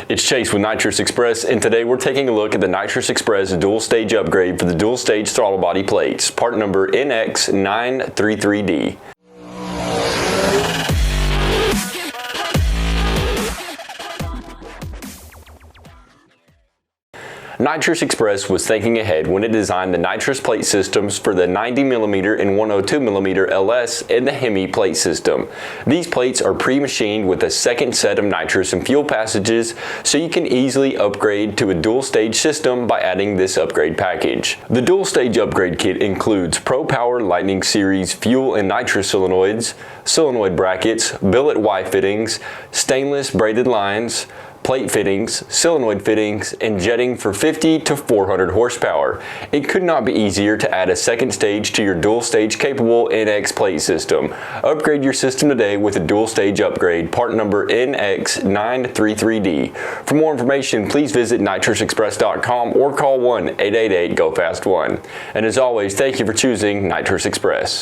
It's Chase with Nitrous Express, and today we're taking a look at the Nitrous Express dual stage upgrade for the dual stage throttle body plates, part number NX933D. Nitrous Express was thinking ahead when it designed the Nitrous Plate Systems for the 90mm and 102mm LS in the Hemi Plate System. These plates are pre-machined with a second set of nitrous and fuel passages, so you can easily upgrade to a dual stage system by adding this upgrade package. The dual stage upgrade kit includes Pro Power Lightning Series fuel and nitrous solenoids, solenoid brackets, billet Y fittings, stainless braided lines, plate fittings, solenoid fittings, and jetting for 50 to 400 horsepower. It could not be easier to add a second stage to your dual stage capable NX plate system. Upgrade your system today with a dual stage upgrade, part number NX933D. For more information, please visit nitrousexpress.com or call 1-888-GO-FAST-1. And as always, thank you for choosing Nitrous Express.